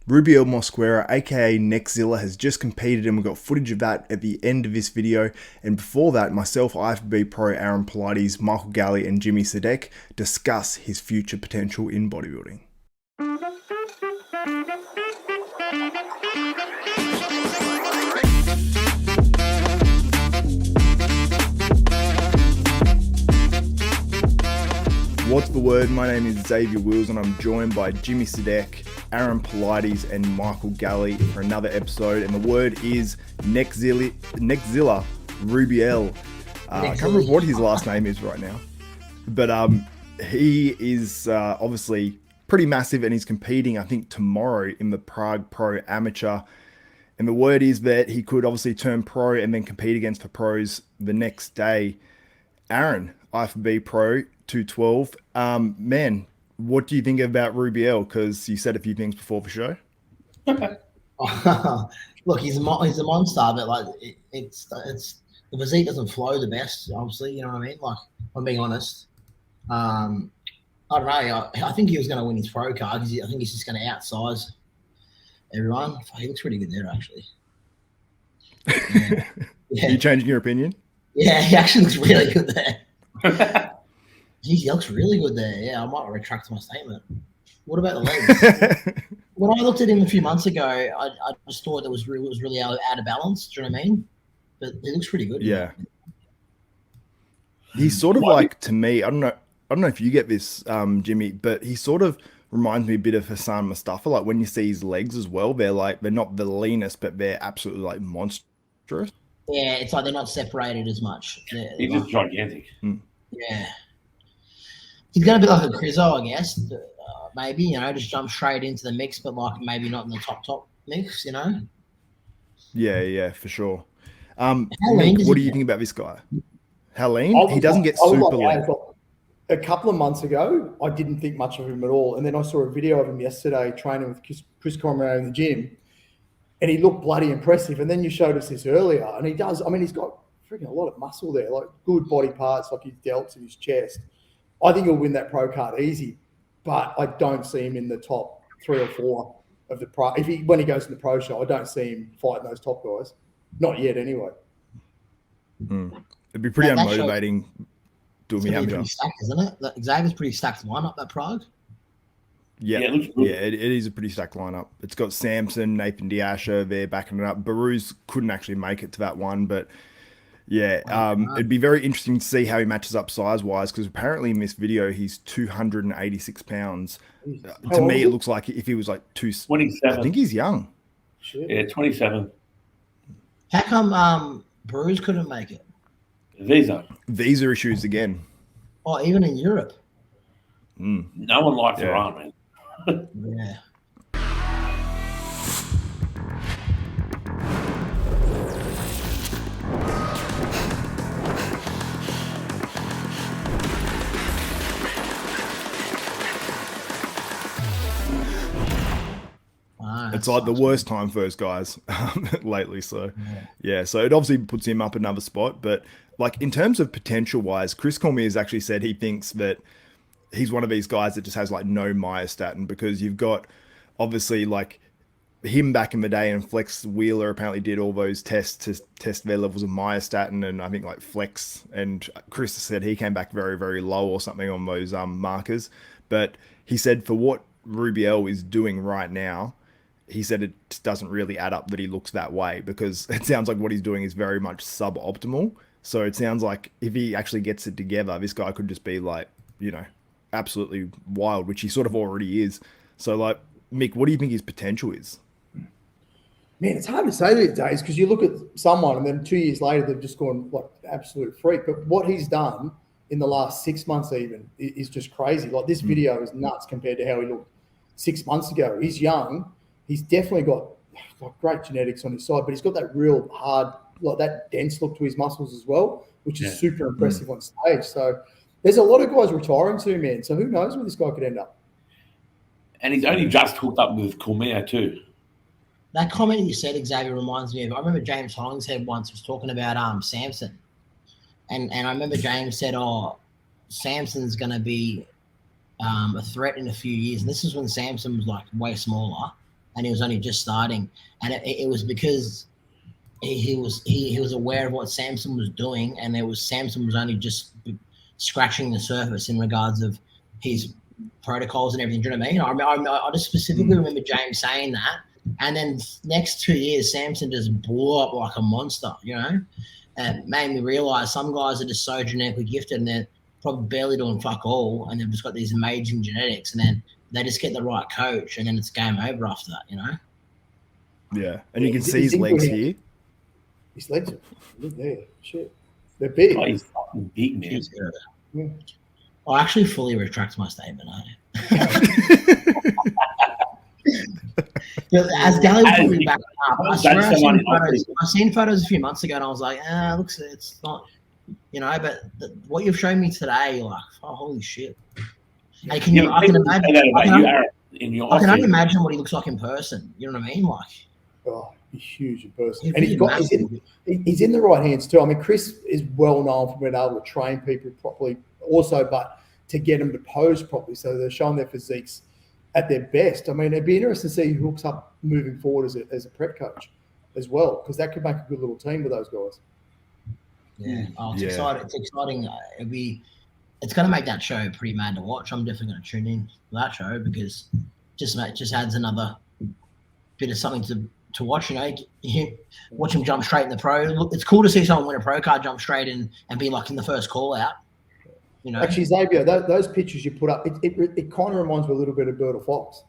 Rubiel Mosquera, aka NeckZilla, has just competed, and we've got footage of that at the end of this video. And before that, myself, IFBB Pro Aaron Pilates, Michael Galley, and Jimmy Sadek discuss his future potential in bodybuilding. What's the word? My name is Xavier Wills, and I'm joined by Jimmy Sadek, Aaron Pilates, and Michael Galley for another episode. And the word is NeckZilla Rubiel. I can't remember what his last name is right now, but he is obviously pretty massive, and he's competing, I think, tomorrow in the Prague Pro Amateur. And the word is that he could obviously turn pro and then compete against the pros the next day. Aaron, IFBB Pro 212. Man, what do you think about Rubiel? Because you said a few things before the show. Look, he's a monster, but like it's the physique doesn't flow the best. Obviously, you know what I mean. Like, I'm being honest. I don't know. I think he was going to win his pro card because I think he's just going to outsize everyone. He looks pretty good there, actually. Yeah. Are you changing your opinion? Yeah, he actually looks really good there. Geez, he looks really good there. Yeah, I might retract my statement. What about the legs? When I looked at him a few months ago, I just thought it was really out of balance. Do you know what I mean? But he looks pretty good. Yeah. He's sort of like, to me, I don't know if you get this, Jimmy, but he sort of reminds me a bit of Hassan Mustafa. Like, when you see his legs as well, they're not the leanest, but they're absolutely like monstrous. Yeah, it's like they're not separated as much. He's just gigantic. Yeah. He's going to be like a Crizzo, I guess. Maybe, you know, just jump straight into the mix, but like maybe not in the top mix, you know? Yeah, for sure. Mick, what do you think about this guy? How lean? He doesn't get super lean. A couple of months ago, I didn't think much of him at all. And then I saw a video of him yesterday training with Chris Conrad in the gym, and he looked bloody impressive. And then you showed us this earlier, and he does. I mean, he's got freaking a lot of muscle there, like good body parts, like his delts and his chest. I think he'll win that pro card easy, but I don't see him in the top 3 or 4 of the pro. When he goes to the pro show, I don't see him fighting those top guys. Not yet, anyway. It'd be pretty unmotivating doing me amateur. Pretty stacked, isn't it? Xavier's pretty stacked lineup, that Prague. Yeah, it is a pretty stacked lineup. It's got Samson, Nathan Diasha there backing it up. Baruz couldn't actually make it to that one, but yeah, it'd be very interesting to see how he matches up size-wise, because apparently in this video he's 286 pounds. To me, it looks like if he was like 27. I think he's young. Yeah, 27. How come Baruz couldn't make it? Visa issues again. Oh, even in Europe. No one likes Iran, man. Yeah. It's like the worst time for those guys lately. So, yeah, so it obviously puts him up another spot. But like in terms of potential wise, Chris Cormier has actually said he thinks that he's one of these guys that just has like no myostatin, because you've got obviously like him back in the day, and Flex Wheeler apparently did all those tests to test their levels of myostatin, and I think like Flex and Chris said he came back very, very low or something on those markers. But he said for what Rubiel is doing right now, he said it just doesn't really add up that he looks that way, because it sounds like what he's doing is very much suboptimal. So it sounds like if he actually gets it together, this guy could just be like, you know, absolutely wild, which he sort of already is. So like, Mick, what do you think his potential is? Man, it's hard to say these days, because you look at someone and then 2 years later they've just gone like absolute freak. But what he's done in the last 6 months even is just crazy. Like, this video is nuts compared to how he looked 6 months ago. He's young. He's definitely got like great genetics on his side, but he's got that real hard, like that dense look to his muscles as well, which is super impressive on stage. So there's a lot of guys retiring soon, man. So who knows where this guy could end up? And he's only just hooked up with Cormier too. That comment you said, Xavier, reminds me of, I remember James Hollingshead once was talking about Samson. And I remember James said, oh, Samson's going to be a threat in a few years. And this is when Samson was like way smaller. and he was only just starting, and it was because he was aware of what Samson was doing, and Samson was only just scratching the surface in regards of his protocols and everything. Do you know what I mean? I just specifically remember James saying that, and then next 2 years, Samson just blew up like a monster, you know, and it made me realize some guys are just so genetically gifted and they're probably barely doing fuck all, and they've just got these amazing genetics, and then they just get the right coach, and then it's game over after that, you know? Yeah, and you can see his legs here. His legs are there. Shit. They're big. Oh, he's fucking big, man. Yeah. I actually fully retract my statement. As Gally was putting back up, I swear I seen photos a few months ago, and I was like, looks, it's not, you know. But what you've shown me today, like, oh, holy shit! Hey, can you? I can imagine. I can only imagine what he looks like in person. You know what I mean? Like, oh, he's huge in person, and he's in the right hands too. I mean, Chris is well known for being able to train people properly, also, but to get them to pose properly, so they're showing their physiques at their best. I mean, it'd be interesting to see who hooks up moving forward as a prep coach as well, because that could make a good little team with those guys. Yeah, it's exciting. It's exciting. It's going to make that show pretty mad to watch. I'm definitely going to tune in to that show because just adds another bit of something to watch. You know, you watch him jump straight in the pro. Look, it's cool to see someone win a pro card, jump straight in, and be like in the first call out. You know, actually, Xavier, those pictures you put up, it kind of reminds me a little bit of Bird or Fox.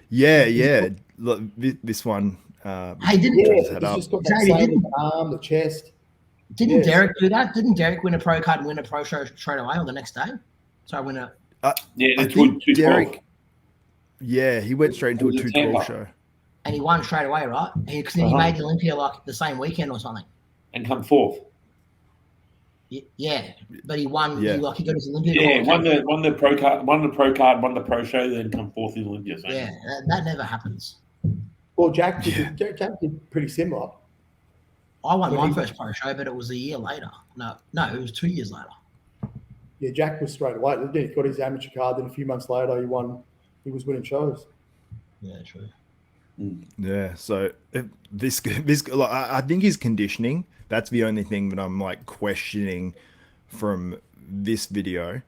Yeah. Look, this one. Hey, he's just got that same arm, the chest. Didn't Derek do that? Didn't Derek win a pro card and win a pro show straight away or the next day? So I win a. I think Derek. Yeah, he went straight into a 212 show. And he won straight away, right? Because he made the Olympia like the same weekend or something. And come fourth. Yeah, but he won. Yeah. He got his Olympia. Yeah, won the pro card, won the pro show, then come fourth in Olympia. So. Yeah, that never happens. Well, Jack did pretty similar. I won my first pro show, but it was a year later. No, it was 2 years later. Yeah, Jack was straight away. He got his amateur card, then a few months later, he was winning shows. Yeah, true. Yeah, so this like, I think his conditioning, that's the only thing that I'm like questioning from this video.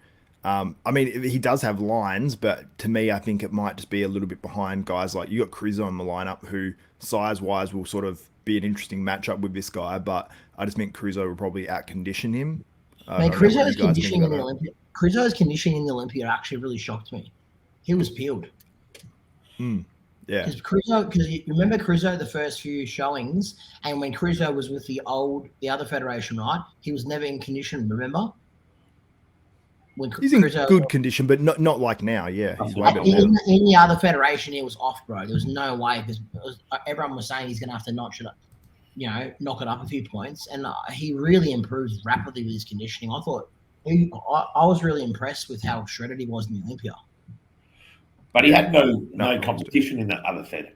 I mean, he does have lines, but to me, I think it might just be a little bit behind guys like you got Crizzo in the lineup, who size-wise will sort of be an interesting matchup with this guy, but I just think Crizzo will probably out-condition him. Man, Crizzo's conditioning in the Olympia actually really shocked me. He was peeled. Yeah. Because you remember Crizzo the first few showings, and when Crizzo was with the other federation, right? He was never in condition, remember? He's in good condition, but not like now. Yeah, he's way better in the other federation, he was off, bro. There was no way because everyone was saying he's going to have to knock it up a few points, and he really improved rapidly with his conditioning. I thought I was really impressed with how shredded he was in the Olympia. But he had no competition in that other fed.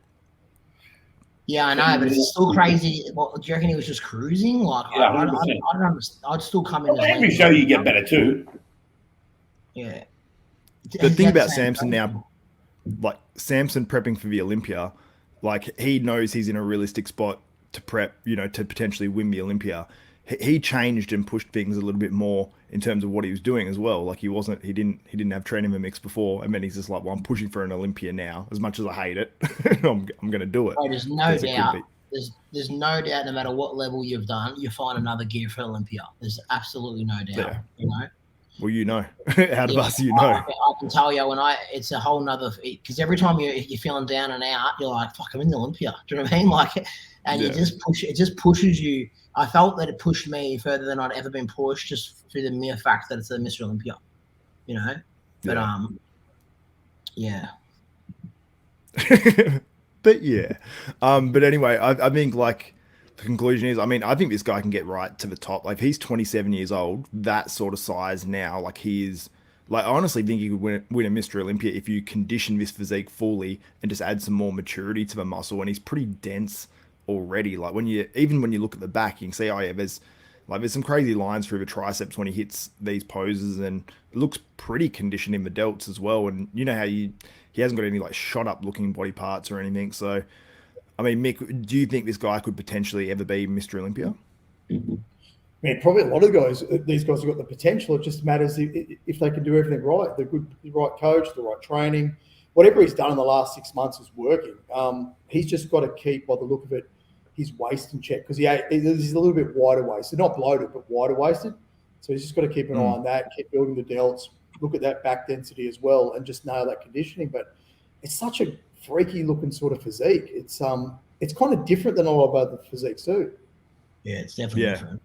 Yeah, I know, but it's still crazy. Well, do you reckon he was just cruising? Like, yeah, I don't understand. I'd still come in. Every show you get better too. Yeah. The thing about Samson now, like Samson prepping for the Olympia, like he knows he's in a realistic spot to prep, to potentially win the Olympia. He changed and pushed things a little bit more in terms of what he was doing as well. Like he didn't have training in the mix before, and then he's just like, well, I'm pushing for an Olympia now. As much as I hate it, I'm going to do it. Bro, there's no doubt. There's no doubt. No matter what level you've done, you find another gear for Olympia. There's absolutely no doubt. Yeah. Well, out of us, I can tell you it's a whole nother, because every time you're feeling down and out, you're like, fuck, I'm in the Olympia. Do you know what I mean? Like, and it just pushes you. I felt that it pushed me further than I'd ever been pushed, just through the mere fact that it's a Mr. Olympia, But yeah. But yeah, but anyway, I think like the conclusion is, I think this guy can get right to the top. Like he's 27 years old, that sort of size now. Like he is, like I honestly think he could win a Mr. Olympia if you condition this physique fully and just add some more maturity to the muscle. And he's pretty dense already. Like when you look at the back, you can see, there's Like there's some crazy lines through the triceps when he hits these poses, and it looks pretty conditioned in the delts as well. And you know how he hasn't got any like shot up looking body parts or anything. So, I mean, Mick, do you think this guy could potentially ever be Mr. Olympia? Man, probably a lot of guys. These guys have got the potential. It just matters if they can do everything right. The right coach, the right training, whatever he's done in the last 6 months is working. He's just got to keep, by the look of it, his waist in check, because he's a little bit wider waisted, not bloated, but wider waisted. So he's just got to keep an eye on that, keep building the delts, look at that back density as well, and just nail that conditioning. But it's such a freaky looking sort of physique. It's kind of different than a lot of other physiques too. Yeah, it's definitely different.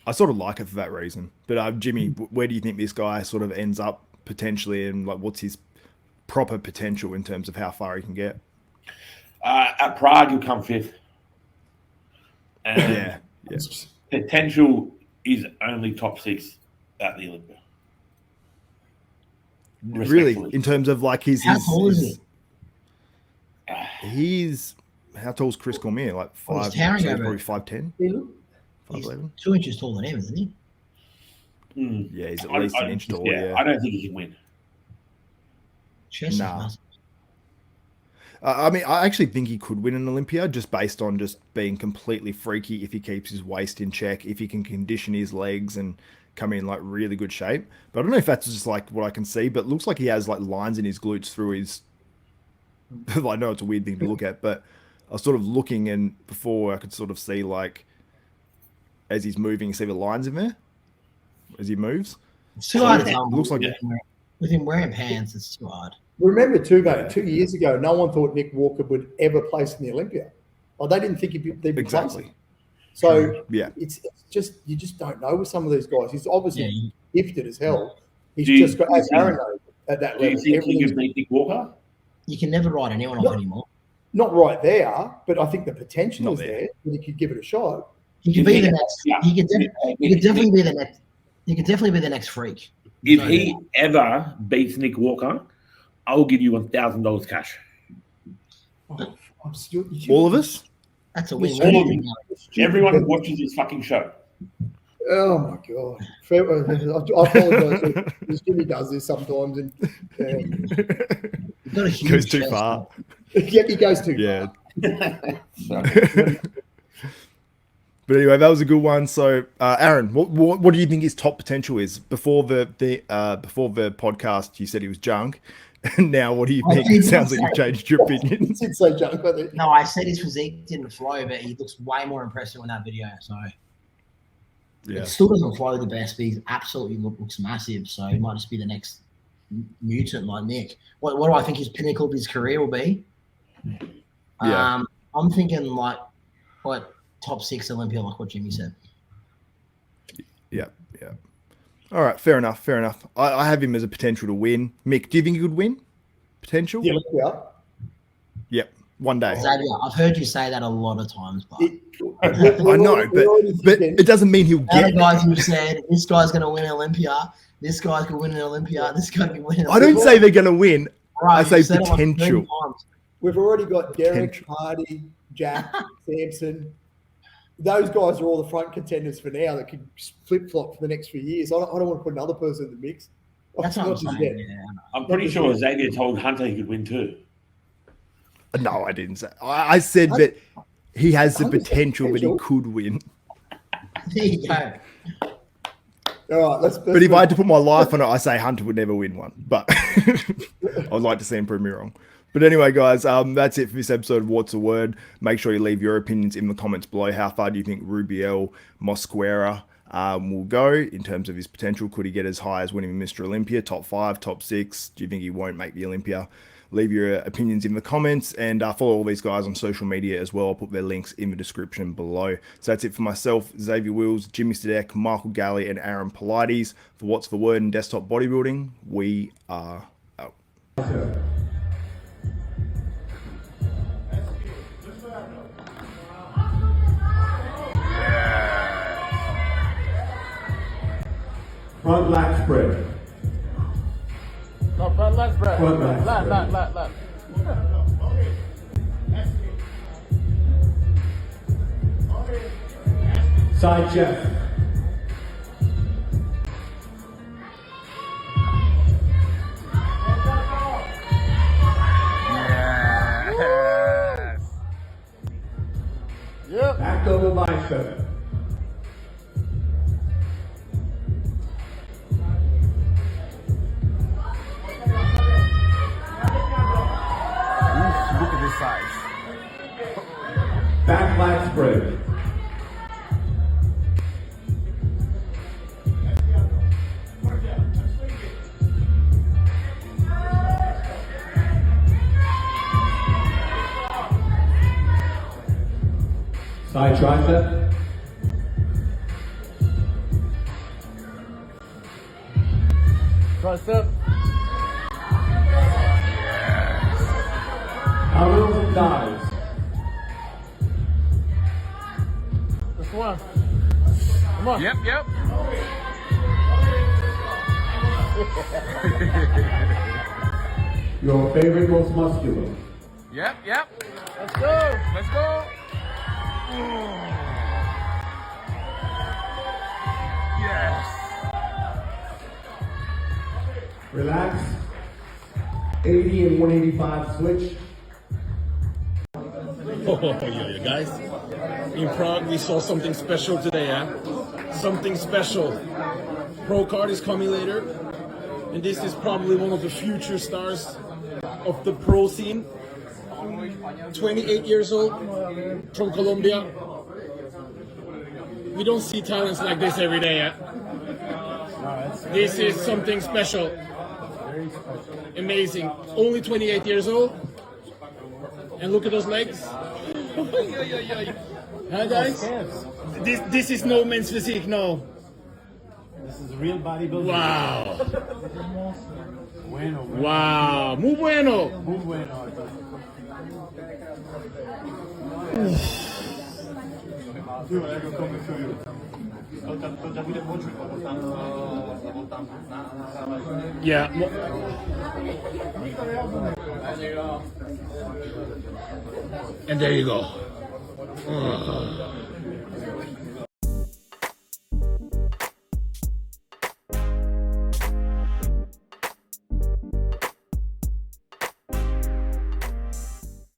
I sort of like it for that reason. But Jimmy, where do you think this guy sort of ends up potentially, and like what's his proper potential in terms of how far he can get? At Prague, he'll come 5th. And potential is only top 6 at the Olympia. Really, in terms of like how tall is he? How tall is Chris Cormier? Like 5? Towering so over. probably 5'10", 5'11". 2 inches taller than him, isn't he? Yeah, he's at least an inch tall. Yeah, I don't think he can win. Nah. I mean, I actually think he could win an Olympia just based on just being completely freaky if he keeps his waist in check, if he can condition his legs and come in like really good shape. But I don't know if that's just like what I can see, but it looks like he has like lines in his glutes through his... I know it's a weird thing to look at, but I was sort of looking, and before I could sort of see like as he's moving, you see the lines in there as he moves. It's too hard to tell. It looks like with him wearing pants, it's too hard. Remember too, mate, 2 years ago, no one thought Nick Walker would ever place in the Olympia. Well, they didn't think they'd be placing. So it's just, you just don't know with some of these guys. He's obviously gifted as hell. He's just got, as Aaron knows, at that level. Do you think he could beat Nick Walker? You can never write anyone off anymore. Not right there, but I think the potential is there that he could give it a shot. He could be the next. He could definitely be the next. He could definitely be the next freak. If he ever beats Nick Walker, I'll give you $1,000 cash. All of us? That's a win. Everyone who watches this fucking show. Oh my god! I apologize. Jimmy does this sometimes, and he goes too far. Yeah, he goes too far. But anyway, that was a good one. So, Aaron, what do you think his top potential is? Before the podcast, you said he was junk. And now, what do you think? It sounds like you've changed your opinion. He did say junk, I think. No, I said his physique didn't flow, but he looks way more impressive in that video. So, it still doesn't flow the best, but he absolutely looks massive. So, he might just be the next mutant like Nick. What do I think his pinnacle of his career will be? I'm thinking like top 6 Olympia, like what Jimmy said. Yeah. All right, fair enough. I have him as a potential to win. Mick, do you think he could win? Potential? Yeah. Yep, one day. Xavier, I've heard you say that a lot of times, but I know, but it doesn't mean he'll get. Other guys who said this guy's going to win an Olympia, this guy could win an Olympia, this guy could win an Olympia. I don't say they're going to win. Right, I say potential. We've already got Derek, Hardy, Jack, Sampson. Those guys are all the front contenders for now that can flip-flop for the next few years. I don't want to put another person in the mix. That's what I'm saying. Yeah. I'm pretty sure Xavier told Hunter he could win too. No, I didn't say. I said that he has the potential that he could win. There you go. All right, but if I had to put my life on it, I say Hunter would never win one. But I would like to see him prove me wrong. But anyway, guys, that's it for this episode of What's a Word. Make sure you leave your opinions in the comments below. How far do you think Rubiel Mosquera will go in terms of his potential? Could he get as high as winning Mr. Olympia? Top 5, top 6? Do you think he won't make the Olympia? Leave your opinions in the comments, and follow all these guys on social media as well. I'll put their links in the description below. So that's it for myself, Xavier Wills, Jimmy Stadek, Michael Galley, and Aaron Pilates. For What's the Word in Desktop Bodybuilding, we are out. Front lat spread. No, front lat spread. Front lat spread. Lat. Side chest. Yes. Yep. Back double bicep. Oof, look at this size. Back lat spread. Side tricep. Tricep. Elbows and thighs. This one. Come on. Yep, yep. Your favorite, most muscular. Yep, yep. Let's go. Let's go. Yes. Relax. 80 and 185 switch. Yeah, guys. In Prague, we saw something special today, Something special. Pro card is coming later, and this is probably one of the future stars of the pro scene. 28 years old, from Colombia. We don't see talents like this every day, This is something special. Amazing. Only 28 years old. And look at those legs. Huh, guys? This is no men's physique, no. This is real bodybuilding. Wow. Bueno, bueno. Wow. Muy bueno. Muy bueno. Yeah. And there you go.